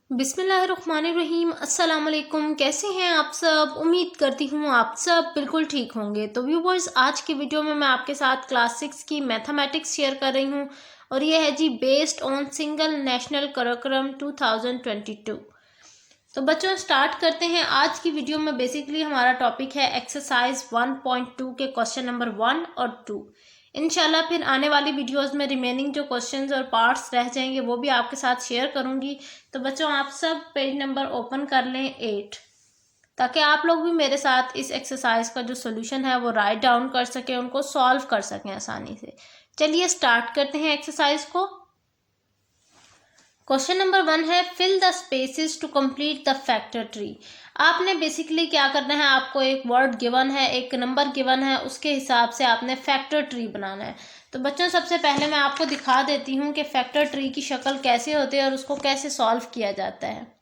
बिस्मिल्लाहिर्रहमानिर्रहीम। अस्सलाम वालेकुम। कैसे हैं आप सब? उम्मीद करती हूँ आप सब बिल्कुल ठीक होंगे। तो व्यूवर्स, आज की वीडियो में मैं आपके साथ क्लास 6 की मैथमेटिक्स शेयर कर रही हूँ और ये है जी based on single national curriculum 2022। तो बच्चों, स्टार्ट करते हैं। आज की वीडियो में बेसिकली हमारा टॉपिक है एक्सरसाइज 1.2 के क्वेश्चन नंबर 1 और 2। इंशाल्लाह फिर आने वाली वीडियोस में रिमेनिंग जो क्वेश्चंस और पार्ट्स रह जाएंगे वो भी आपके साथ शेयर करूंगी। तो बच्चों, आप सब पेज नंबर ओपन कर लें 8, ताकि आप लोग भी मेरे साथ इस एक्सरसाइज का जो सोल्यूशन है वो राइट डाउन कर सकें, उनको सॉल्व कर सकें आसानी से। चलिए स्टार्ट करते हैं एक्सरसाइज को। क्वेश्चन नंबर 1 है fill the spaces to complete the factor tree. आपने बेसिकली क्या करना है, आपको एक वर्ड गिवन है, एक नंबर गिवन है, उसके हिसाब से आपने फैक्टर ट्री बनाना है। तो बच्चों, सबसे पहले मैं आपको दिखा देती हूँ कि फैक्टर ट्री की शक्ल कैसे होती है और उसको कैसे सॉल्व किया जाता है।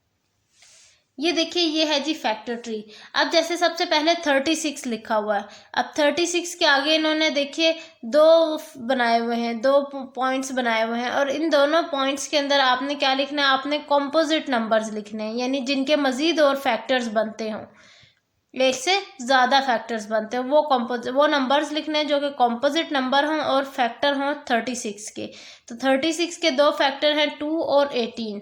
ये देखिए, ये है जी फैक्टर ट्री। अब जैसे सबसे पहले 36 लिखा हुआ है। अब 36 के आगे इन्होंने देखिए दो बनाए हुए हैं, दो पॉइंट्स बनाए हुए हैं, और इन दोनों पॉइंट्स के अंदर आपने क्या लिखना है, आपने कॉम्पोजिट नंबर्स लिखने हैं, यानी जिनके मजीद और फैक्टर्स बनते हों, एक से ज़्यादा फैक्टर्स बनते हैं, वो नंबर्स लिखने हैं जो कि कॉम्पोजिट नंबर हों और फैक्टर हों 36 के। तो 36 के दो फैक्टर हैं 2 और 18।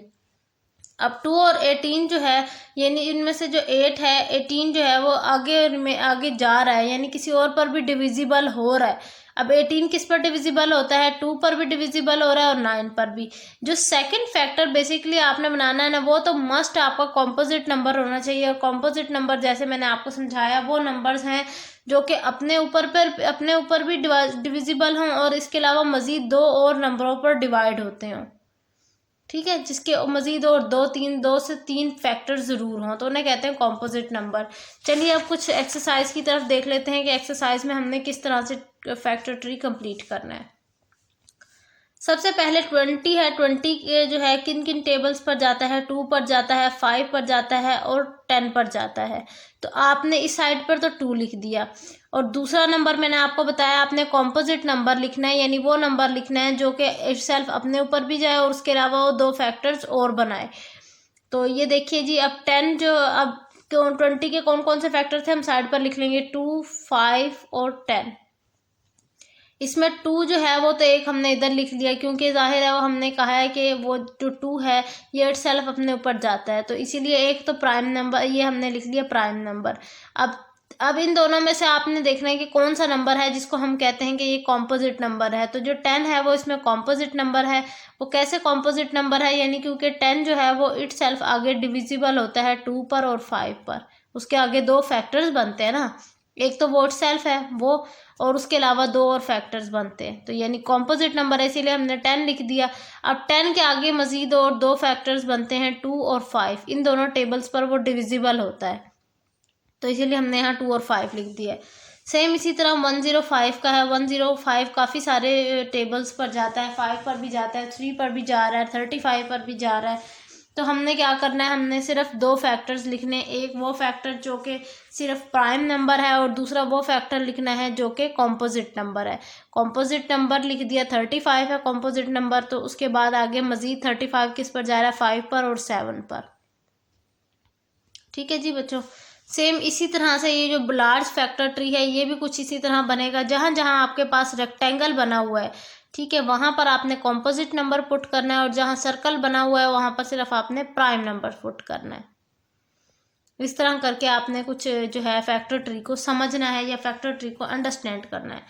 अब 2 और 18 जो है, यानी इनमें से जो 8 है, 18 जो है वो आगे में आगे जा रहा है, यानी किसी और पर भी डिविजिबल हो रहा है। अब 18 किस पर डिविजिबल होता है? 2 पर भी डिविजिबल हो रहा है और 9 पर भी। जो सेकंड फैक्टर बेसिकली आपने बनाना है ना, वो तो मस्ट आपका कॉम्पोजिट नंबर होना चाहिए। और कॉम्पोजिट नंबर जैसे मैंने आपको समझाया, वो नंबर्स हैं जो कि अपने ऊपर भी डिविजिबल हों और इसके अलावा मजीद दो और नंबरों पर डिवाइड होते हों। ठीक है, जिसके मजीद और दो से तीन फैक्टर जरूर हों, तो उन्हें कहते हैं कॉम्पोजिट नंबर। चलिए अब कुछ एक्सरसाइज की तरफ देख लेते हैं कि एक्सरसाइज में हमने किस तरह से फैक्टर ट्री कंप्लीट करना है। सबसे पहले 20 है। 20 जो है किन किन टेबल्स पर जाता है? 2 पर जाता है, 5 पर जाता है और 10 पर जाता है। तो आपने इस साइड पर तो 2 लिख दिया। और दूसरा नंबर मैंने आपको बताया, आपने कॉम्पोजिट नंबर लिखना है, यानी वो नंबर लिखना है जो कि इटसेल्फ अपने ऊपर भी जाए और उसके अलावा वो दो फैक्टर्स और बनाए। तो ये देखिए जी, अब 10 जो अब 20 के कौन कौन से फैक्टर थे हम साइड पर लिख लेंगे, 2, 5 और 10। इसमें 2 जो है वो तो एक हमने इधर लिख लिया, क्योंकि जाहिर है वो हमने कहा है कि वो जो 2 है ये इटसेल्फ अपने ऊपर जाता है, तो इसीलिए एक तो प्राइम नंबर, ये हमने लिख लिया प्राइम नंबर। अब इन दोनों में से आपने देखना है कि कौन सा नंबर है जिसको हम कहते हैं कि ये कॉम्पोजिट नंबर है। तो जो 10 है वो इसमें कॉम्पोजिट नंबर है। वो कैसे कॉम्पोजिट नंबर है? यानी क्योंकि 10 जो है वो इटसेल्फ आगे डिविजिबल होता है 2 पर और 5 पर। उसके आगे दो फैक्टर्स बनते हैं ना, एक तो वो इटसेल्फ है वो, और उसके अलावा दो और फैक्टर्स बनते हैं, तो यानी कॉम्पोजिट नंबर है, इसीलिए हमने 10 लिख दिया। अब 10 के आगे मजीद और दो फैक्टर्स बनते हैं 2 और 5। इन दोनों टेबल्स पर वो डिविजिबल होता है, तो इसीलिए हमने यहाँ 2 और 5 लिख दिया है। सेम इसी तरह 105 का है। 105 काफ़ी सारे टेबल्स पर जाता है, 5 पर भी जाता है, 3 पर भी जा रहा है, 35 पर भी जा रहा है। तो हमने क्या करना है, हमने सिर्फ दो फैक्टर्स लिखने, एक वो फैक्टर जो कि सिर्फ प्राइम नंबर है और दूसरा वो फैक्टर लिखना है जो कि कॉम्पोजिट नंबर है। कॉम्पोजिट नंबर लिख दिया, 35 है कॉम्पोजिट नंबर, तो उसके बाद आगे मजीद 35 किस पर जा रहा है? 5 पर और 7 पर। ठीक है जी बच्चों, सेम इसी तरह से ये जो लार्ज फैक्टर ट्री है ये भी कुछ इसी तरह बनेगा। जहां जहां आपके पास रेक्टेंगल बना हुआ है, ठीक है, वहां पर आपने कॉम्पोजिट नंबर पुट करना है, और जहां सर्कल बना हुआ है वहां पर सिर्फ आपने प्राइम नंबर पुट करना है। इस तरह करके आपने कुछ जो है फैक्टर ट्री को समझना है या फैक्टर ट्री को अंडरस्टैंड करना है।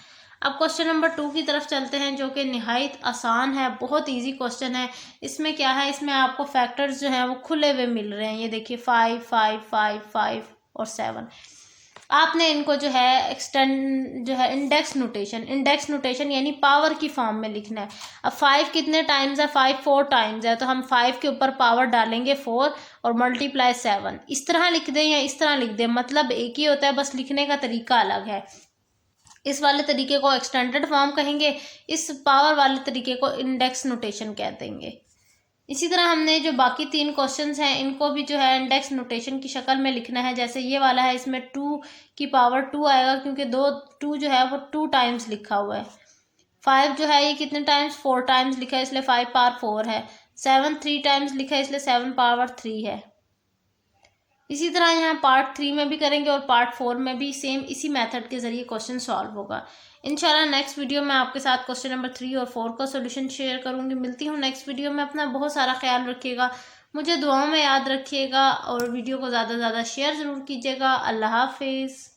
अब क्वेश्चन नंबर 2 की तरफ चलते हैं, जो कि निहायत आसान है, बहुत इजी क्वेश्चन है। इसमें क्या है, इसमें आपको फैक्टर्स जो हैं वो खुले हुए मिल रहे हैं। ये देखिए 5, 5, 5, 5 और 7। आपने इनको जो है एक्सटेंड जो है इंडेक्स नोटेशन यानी पावर की फॉर्म में लिखना है। अब 5 कितने टाइम्स है? 5 4 टाइम्स है, तो हम 5 के ऊपर पावर डालेंगे 4 और मल्टीप्लाई 7। इस तरह लिख दें या इस तरह लिख दें, मतलब एक ही होता है, बस लिखने का तरीका अलग है। इस वाले तरीके को एक्सटेंडेड फॉर्म कहेंगे, इस पावर वाले तरीके को इंडेक्स नोटेशन कह देंगे। इसी तरह हमने जो बाकी 3 क्वेश्चंस हैं इनको भी जो है इंडेक्स नोटेशन की शक्ल में लिखना है। जैसे ये वाला है, इसमें 2 की पावर 2 आएगा, क्योंकि 2 जो है वो 2 टाइम्स लिखा हुआ है। 5 जो है ये कितने टाइम्स? 4 टाइम्स लिखा है, इसलिए 5 पावर 4 है। 7 3 टाइम्स लिखा है इसलिए 7 पावर 3 है। इसी तरह यहाँ पार्ट 3 में भी करेंगे और पार्ट 4 में भी सेम इसी मेथड के ज़रिए क्वेश्चन सॉल्व होगा। इंशाल्लाह नेक्स्ट वीडियो में आपके साथ क्वेश्चन नंबर 3 और 4 का सोल्यूशन शेयर करूँगी। मिलती हूँ नेक्स्ट वीडियो में। अपना बहुत सारा ख्याल रखिएगा, मुझे दुआओं में याद रखिएगा और वीडियो को ज़्यादा से ज़्यादा शेयर ज़रूर कीजिएगा। अल्लाह हाफिज़।